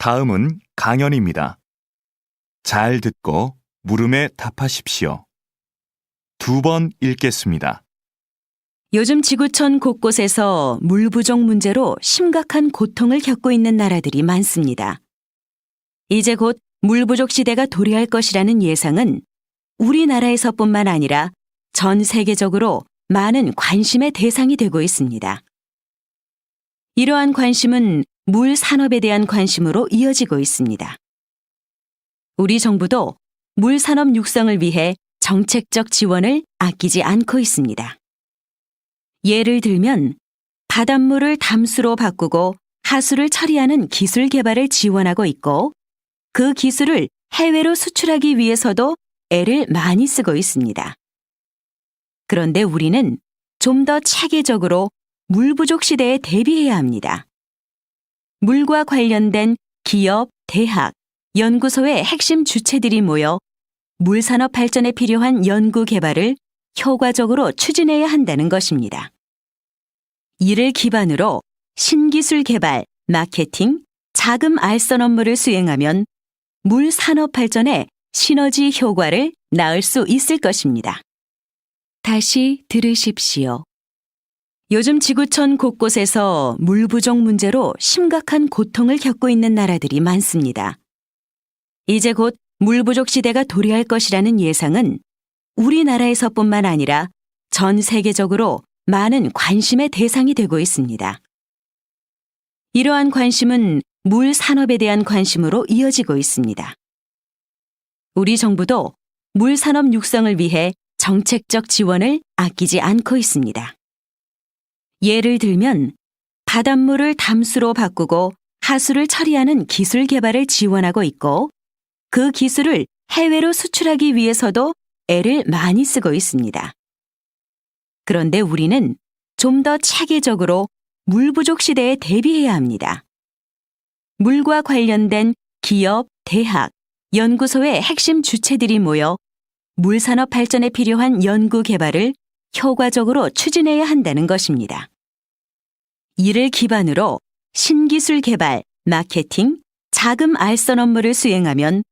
다음은 강연입니다. 잘 듣고 물음에 답하십시오. 2번 읽겠습니다. 요즘 지구촌 곳곳에서 물 부족 문제로 심각한 고통을 겪고 있는 나라들이 많습니다. 이제 곧 물 부족 시대가 도래할 것이라는 예상은 우리나라에서뿐만 아니라 전 세계적으로 많은 관심의 대상이 되고 있습니다. 이러한 관심은 물 산업에 대한 관심으로 이어지고 있습니다. 우리 정부도 물 산업 육성을 위해 정책적 지원을 아끼지 않고 있습니다. 예를 들면 바닷물을 담수로 바꾸고 하수를 처리하는 기술 개발을 지원하고 있고 그 기술을 해외로 수출하기 위해서도 애를 많이 쓰고 있습니다. 그런데 우리는 좀 더 체계적으로 물 부족 시대에 대비해야 합니다. 물과 관련된 기업, 대학, 연구소의 핵심 주체들이 모여 물 산업 발전에 필요한 연구 개발을 효과적으로 추진해야 한다는 것입니다. 이를 기반으로 신기술 개발, 마케팅, 자금 알선 업무를 수행하면 물 산업 발전에 시너지 효과를 낳을 수 있을 것입니다. 다시 들으십시오. 요즘 지구촌 곳곳에서 물 부족 문제로 심각한 고통을 겪고 있는 나라들이 많습니다. 이제 곧 물 부족 시대가 도래할 것이라는 예상은 우리나라에서뿐만 아니라 전 세계적으로 많은 관심의 대상이 되고 있습니다. 이러한 관심은 물 산업에 대한 관심으로 이어지고 있습니다. 우리 정부도 물 산업 육성을 위해 정책적 지원을 아끼지 않고 있습니다. 예를 들면 바닷물을 담수로 바꾸고 하수를 처리하는 기술 개발을 지원하고 있고 그 기술을 해외로 수출하기 위해서도 애를 많이 쓰고 있습니다. 그런데 우리는 좀 더 체계적으로 물 부족 시대에 대비해야 합니다. 물과 관련된 기업, 대학, 연구소의 핵심 주체들이 모여 물 산업 발전에 필요한 연구 개발을 효과적으로 추진해야 한다는 것입니다. 이를 기반으로 신기술 개발, 마케팅, 자금 알선 업무를 수행하면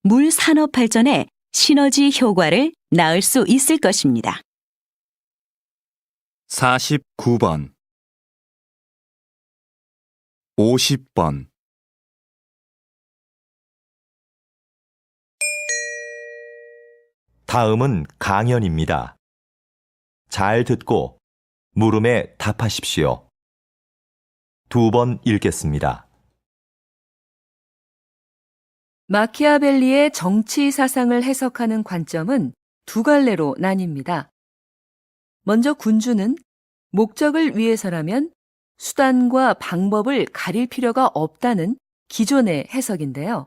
물 산업 발전에 시너지 효과를 낳을 수 있을 것입니다. 49번 50번 다음은 강연입니다. 잘 듣고 물음에 답하십시오. 2번 읽겠습니다. 마키아벨리의 정치 사상을 해석하는 관점은 두 갈래로 나뉩니다. 먼저 군주는 목적을 위해서라면 수단과 방법을 가릴 필요가 없다는 기존의 해석인데요.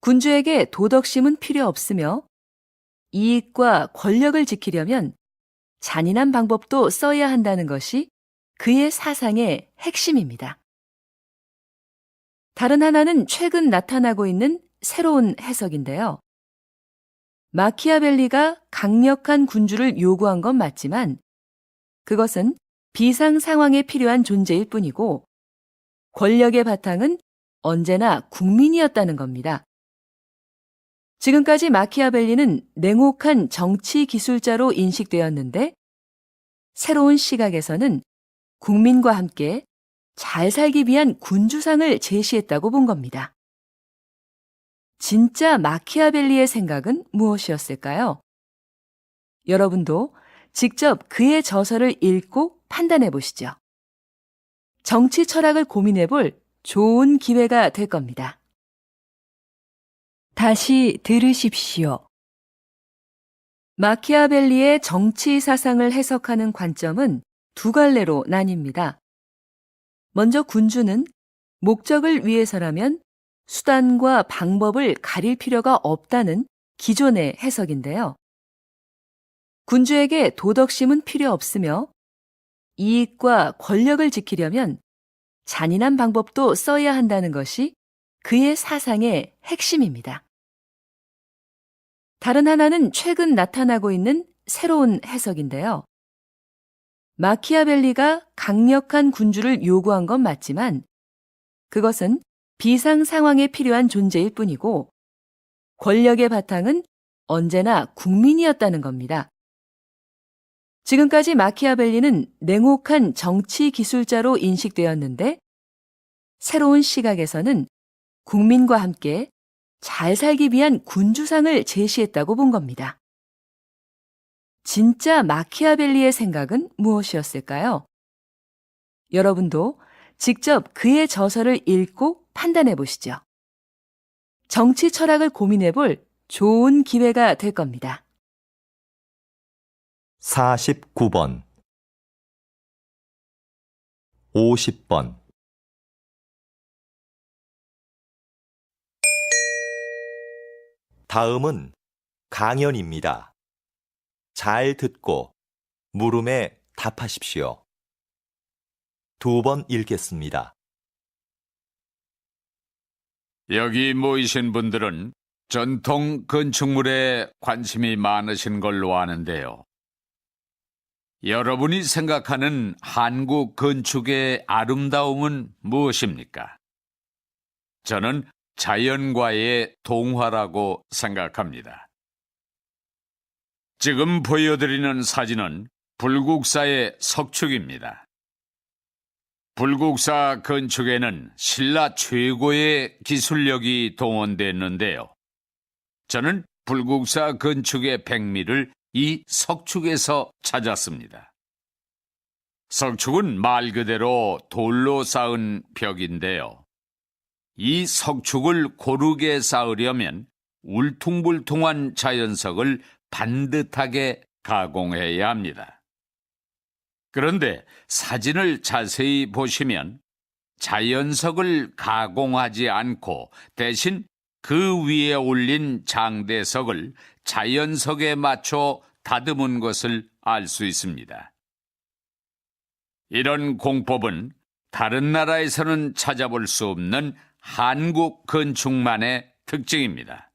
군주에게 도덕심은 필요 없으며 이익과 권력을 지키려면 잔인한 방법도 써야 한다는 것이 그의 사상의 핵심입니다. 다른 하나는 최근 나타나고 있는 새로운 해석인데요. 마키아벨리가 강력한 군주를 요구한 건 맞지만 그것은 비상 상황에 필요한 존재일 뿐이고 권력의 바탕은 언제나 국민이었다는 겁니다. 지금까지 마키아벨리는 냉혹한 정치 기술자로 인식되었는데 새로운 시각에서는 국민과 함께 잘 살기 위한 군주상을 제시했다고 본 겁니다. 진짜 마키아벨리의 생각은 무엇이었을까요? 여러분도 직접 그의 저서를 읽고 판단해 보시죠. 정치 철학을 고민해 볼 좋은 기회가 될 겁니다. 다시 들으십시오. 마키아벨리의 정치 사상을 해석하는 관점은 두 갈래로 나뉩니다. 먼저 군주는 목적을 위해서라면 수단과 방법을 가릴 필요가 없다는 기존의 해석인데요. 군주에게 도덕심은 필요 없으며 이익과 권력을 지키려면 잔인한 방법도 써야 한다는 것이 그의 사상의 핵심입니다. 다른 하나는 최근 나타나고 있는 새로운 해석인데요. 마키아벨리가 강력한 군주를 요구한 건 맞지만 그것은 비상 상황에 필요한 존재일 뿐이고 권력의 바탕은 언제나 국민이었다는 겁니다. 지금까지 마키아벨리는 냉혹한 정치 기술자로 인식되었는데 새로운 시각에서는 국민과 함께 잘 살기 위한 군주상을 제시했다고 본 겁니다. 진짜 마키아벨리의 생각은 무엇이었을까요? 여러분도 직접 그의 저서를 읽고 판단해 보시죠. 정치 철학을 고민해 볼 좋은 기회가 될 겁니다. 49번 50번 다음은 강연입니다. 잘 듣고 물음에 답하십시오. 2번 읽겠습니다. 여기 모이신 분들은 전통 건축물에 관심이 많으신 걸로 아는데요. 여러분이 생각하는 한국 건축의 아름다움은 무엇입니까? 저는 자연과의 동화라고 생각합니다. 지금 보여드리는 사진은 불국사의 석축입니다. 불국사 건축에는 신라 최고의 기술력이 동원됐는데요. 저는 불국사 건축의 백미를 이 석축에서 찾았습니다. 석축은 말 그대로 돌로 쌓은 벽인데요. 이 석축을 고르게 쌓으려면 울퉁불퉁한 자연석을 반듯하게 가공해야 합니다. 그런데 사진을 자세히 보시면 자연석을 가공하지 않고 대신 그 위에 올린 장대석을 자연석에 맞춰 다듬은 것을 알 수 있습니다. 이런 공법은 다른 나라에서는 찾아볼 수 없는 한국 건축만의 특징입니다.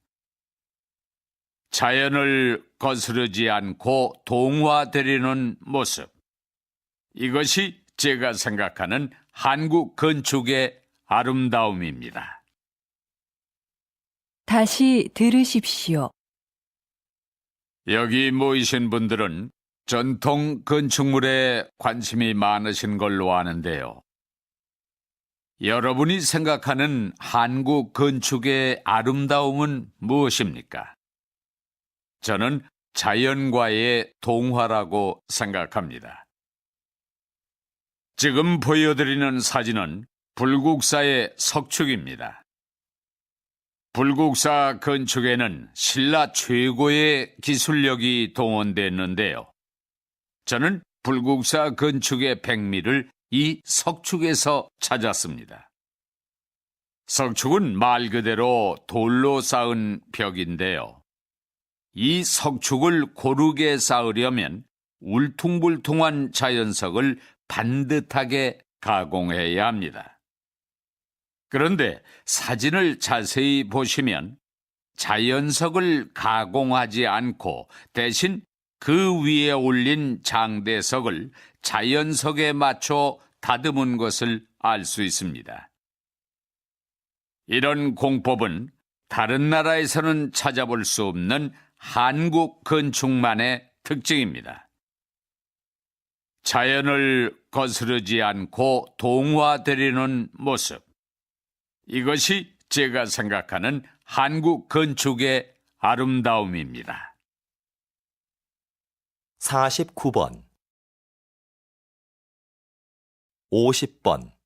자연을 거스르지 않고 동화되려는 모습. 이것이 제가 생각하는 한국 건축의 아름다움입니다. 다시 들으십시오. 여기 모이신 분들은 전통 건축물에 관심이 많으신 걸로 아는데요. 여러분이 생각하는 한국 건축의 아름다움은 무엇입니까? 저는 자연과의 동화라고 생각합니다. 지금 보여드리는 사진은 불국사의 석축입니다. 불국사 건축에는 신라 최고의 기술력이 동원됐는데요. 저는 불국사 건축의 백미를 이 석축에서 찾았습니다. 석축은 말 그대로 돌로 쌓은 벽인데요. 이 석축을 고르게 쌓으려면 울퉁불퉁한 자연석을 반듯하게 가공해야 합니다. 그런데 사진을 자세히 보시면 자연석을 가공하지 않고 대신 그 위에 올린 장대석을 자연석에 맞춰 다듬은 것을 알 수 있습니다. 이런 공법은 다른 나라에서는 찾아볼 수 없는 한국 건축만의 특징입니다. 자연을 거스르지 않고 동화되려는 모습. 이것이 제가 생각하는 한국 건축의 아름다움입니다. 49번 50번